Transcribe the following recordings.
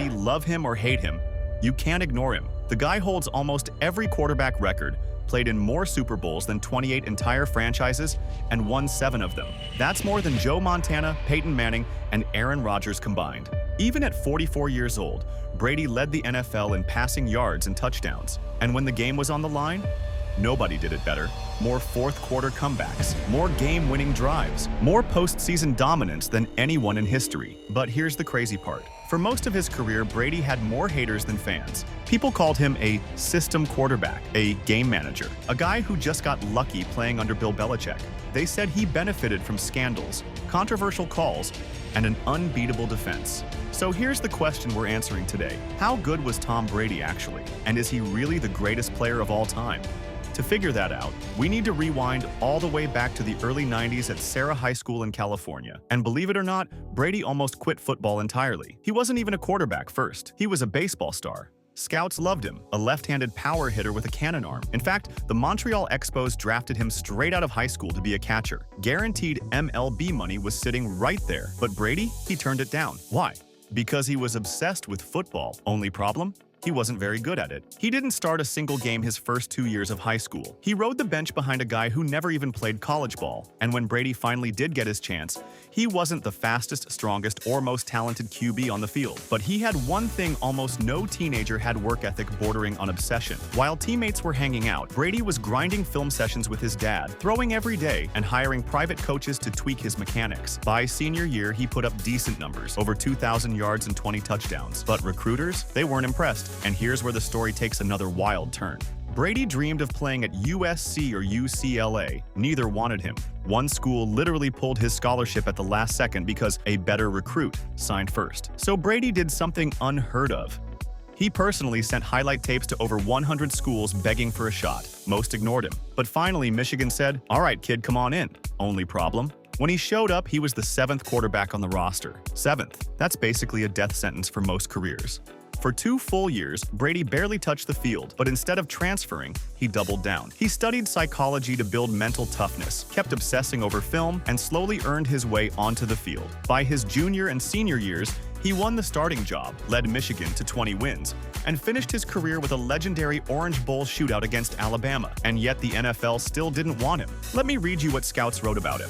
Brady, love him or hate him, you can't ignore him. The guy holds almost every quarterback record, played in more Super Bowls than 28 entire franchises, and won 7 of them. That's more than Joe Montana, Peyton Manning, and Aaron Rodgers combined. Even at 44 years old, Brady led the NFL in passing yards and touchdowns. And when the game was on the line, nobody did it better. More fourth-quarter comebacks, more game-winning drives, more postseason dominance than anyone in history. But here's the crazy part. For most of his career, Brady had more haters than fans. People called him a system quarterback, a game manager, a guy who just got lucky playing under Bill Belichick. They said he benefited from scandals, controversial calls, and an unbeatable defense. So here's the question we're answering today. How good was Tom Brady actually? And is he really the greatest player of all time? To figure that out, we need to rewind all the way back to the early 90s at Sarah High School in California. And believe it or not, Brady almost quit football entirely. He wasn't even a quarterback first. He was a baseball star. Scouts loved him, a left-handed power hitter with a cannon arm. In fact, the Montreal Expos drafted him straight out of high school to be a catcher. Guaranteed MLB money was sitting right there. But Brady, he turned it down. Why? Because he was obsessed with football. Only problem? He wasn't very good at it. He didn't start a single game his first 2 years of high school. He rode the bench behind a guy who never even played college ball. And when Brady finally did get his chance, he wasn't the fastest, strongest, or most talented QB on the field. But he had one thing almost no teenager had: work ethic bordering on obsession. While teammates were hanging out, Brady was grinding film sessions with his dad, throwing every day, and hiring private coaches to tweak his mechanics. By senior year, he put up decent numbers, over 2,000 yards and 20 touchdowns. But recruiters, they weren't impressed. And here's where the story takes another wild turn. Brady dreamed of playing at USC or UCLA. Neither wanted him. One school literally pulled his scholarship at the last second because a better recruit signed first. So Brady did something unheard of. He personally sent highlight tapes to over 100 schools begging for a shot. Most ignored him. But finally, Michigan said, "All right, kid, come on in." Only problem? When he showed up, he was the 7th quarterback on the roster. 7th. That's basically a death sentence for most careers. For 2 full years, Brady barely touched the field, but instead of transferring, he doubled down. He studied psychology to build mental toughness, kept obsessing over film, and slowly earned his way onto the field. By his junior and senior years, he won the starting job, led Michigan to 20 wins, and finished his career with a legendary Orange Bowl shootout against Alabama. And yet the NFL still didn't want him. Let me read you what scouts wrote about him.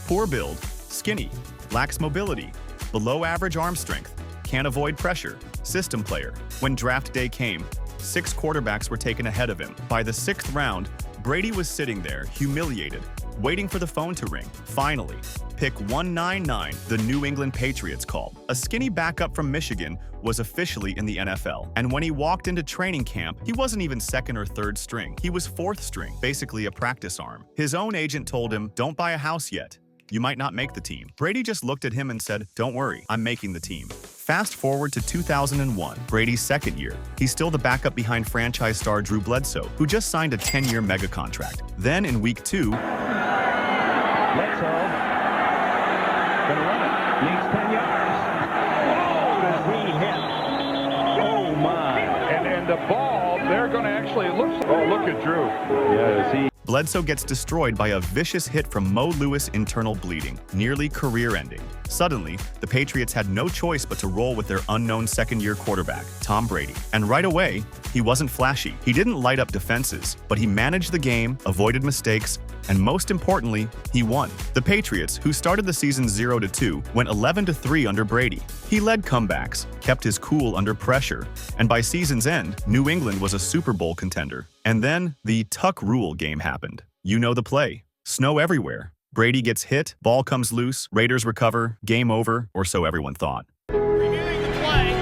Poor build, skinny, lacks mobility, below average arm strength, can't avoid pressure, system player. When draft day came, 6 quarterbacks were taken ahead of him. By the 6th round, Brady was sitting there, humiliated, waiting for the phone to ring. Finally, pick 199, the New England Patriots called. A skinny backup from Michigan was officially in the NFL. And when he walked into training camp, he wasn't even 2nd or 3rd string. He was 4th string, basically a practice arm. His own agent told him, "Don't buy a house yet. You might not make the team." Brady just looked at him and said, "Don't worry, I'm making the team." Fast forward to 2001, Brady's 2nd year. He's still the backup behind franchise star Drew Bledsoe, who just signed a 10-year mega contract. Then in week 2, Bledsoe gonna run it. Needs 10 yards. Oh, does he hit? Oh my! And the ball, they're gonna actually look. Oh, look at Drew. Yes, he. Bledsoe gets destroyed by a vicious hit from Mo Lewis, internal bleeding, nearly career-ending. Suddenly, the Patriots had no choice but to roll with their unknown 2nd-year quarterback, Tom Brady. And right away, he wasn't flashy. He didn't light up defenses, but he managed the game, avoided mistakes, and most importantly, he won. The Patriots, who started the season 0-2, went 11-3 under Brady. He led comebacks, kept his cool under pressure, and by season's end, New England was a Super Bowl contender. And then, the tuck rule game happened. You know the play. Snow everywhere. Brady gets hit, ball comes loose, Raiders recover, game over, or so everyone thought. Reviewing the play,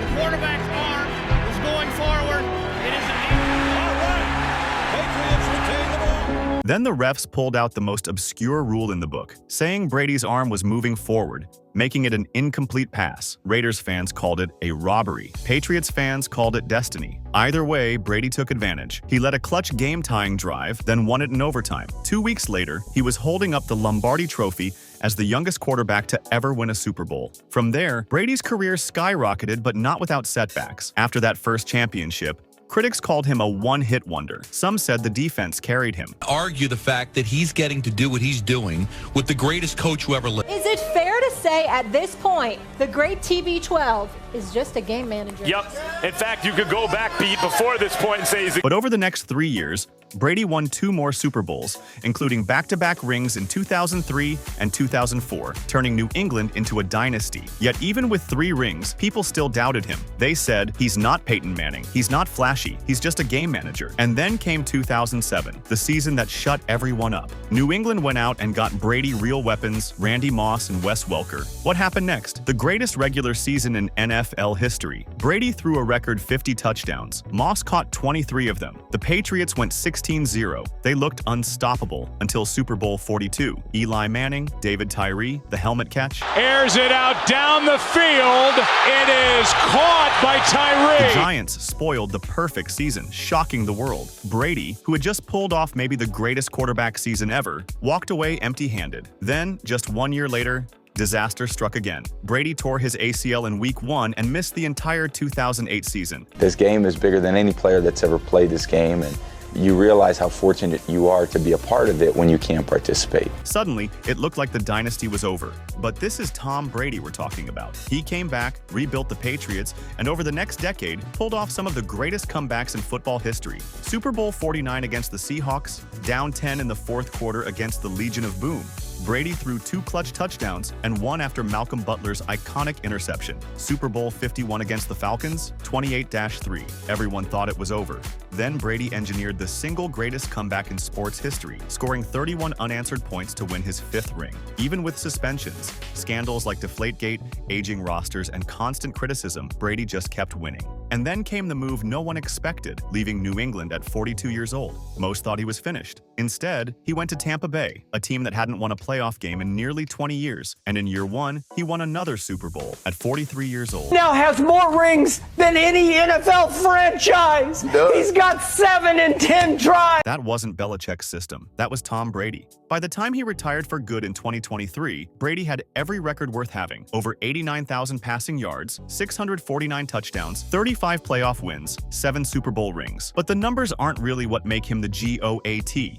the quarterback's arm is going forward. It is all right. Patriots retain the ball. Then the refs pulled out the most obscure rule in the book, saying Brady's arm was moving forward, making it an incomplete pass. Raiders fans called it a robbery. Patriots fans called it destiny. Either way, Brady took advantage. He led a clutch game-tying drive, then won it in overtime. 2 weeks later, he was holding up the Lombardi Trophy as the youngest quarterback to ever win a Super Bowl. From there, Brady's career skyrocketed, but not without setbacks. After that first championship, Critics called him a one-hit wonder. Some said the defense carried him. Argue the fact that he's getting to do what he's doing with the greatest coach who ever lived. Is it fair to say at this point the great TB12 is just a game manager? Yep. In fact, you could go back before this point and say he's But over the next 3 years, Brady won 2 more Super Bowls, including back-to-back rings in 2003 and 2004, turning New England into a dynasty. Yet even with 3 rings, people still doubted him. They said, he's not Peyton Manning, he's not flashy, he's just a game manager. And then came 2007, the season that shut everyone up. New England went out and got Brady real weapons, Randy Moss and Wes Welker. What happened next? The greatest regular season in NFL history. Brady threw a record 50 touchdowns. Moss caught 23 of them. The Patriots went 16-0. They looked unstoppable until Super Bowl 42. Eli Manning, David Tyree, the helmet catch. airs it out down the field. It is caught by Tyree. The Giants spoiled the perfect season, shocking the world. Brady, who had just pulled off maybe the greatest quarterback season ever, walked away empty-handed. Then, just 1 year later, disaster struck again. Brady tore his ACL in Week 1 and missed the entire 2008 season. This game is bigger than any player that's ever played this game, and you realize how fortunate you are to be a part of it when you can't participate. Suddenly, it looked like the dynasty was over. But this is Tom Brady we're talking about. He came back, rebuilt the Patriots, and over the next decade, pulled off some of the greatest comebacks in football history. Super Bowl 49 against the Seahawks, down 10 in the 4th quarter against the Legion of Boom. Brady threw 2 clutch touchdowns and won after Malcolm Butler's iconic interception. Super Bowl 51 against the Falcons, 28-3. Everyone thought it was over. Then Brady engineered the single greatest comeback in sports history, scoring 31 unanswered points to win his 5th ring. Even with suspensions, scandals like Deflategate, aging rosters, and constant criticism, Brady just kept winning. And then came the move no one expected, leaving New England at 42 years old. Most thought he was finished. Instead, he went to Tampa Bay, a team that hadn't won a playoff game in nearly 20 years. And in year 1, he won another Super Bowl at 43 years old. Now has more rings than any NFL franchise. He's got 7 in 10 tries. That wasn't Belichick's system. That was Tom Brady. By the time he retired for good in 2023, Brady had every record worth having. Over 89,000 passing yards, 649 touchdowns, 35 playoff wins, 7 Super Bowl rings. But the numbers aren't really what make him the GOAT.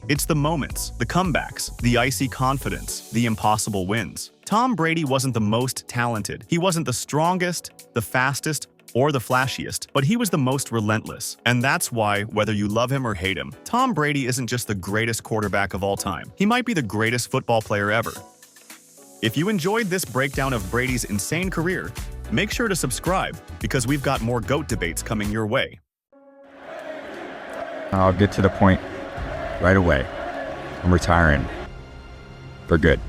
It's the moments, the comebacks, the icy confidence, the impossible wins. Tom Brady wasn't the most talented. He wasn't the strongest, the fastest, or the flashiest, but he was the most relentless. And that's why, whether you love him or hate him, Tom Brady isn't just the greatest quarterback of all time. He might be the greatest football player ever. If you enjoyed this breakdown of Brady's insane career, make sure to subscribe, because we've got more GOAT debates coming your way. I'll get to the point right away. I'm retiring for good.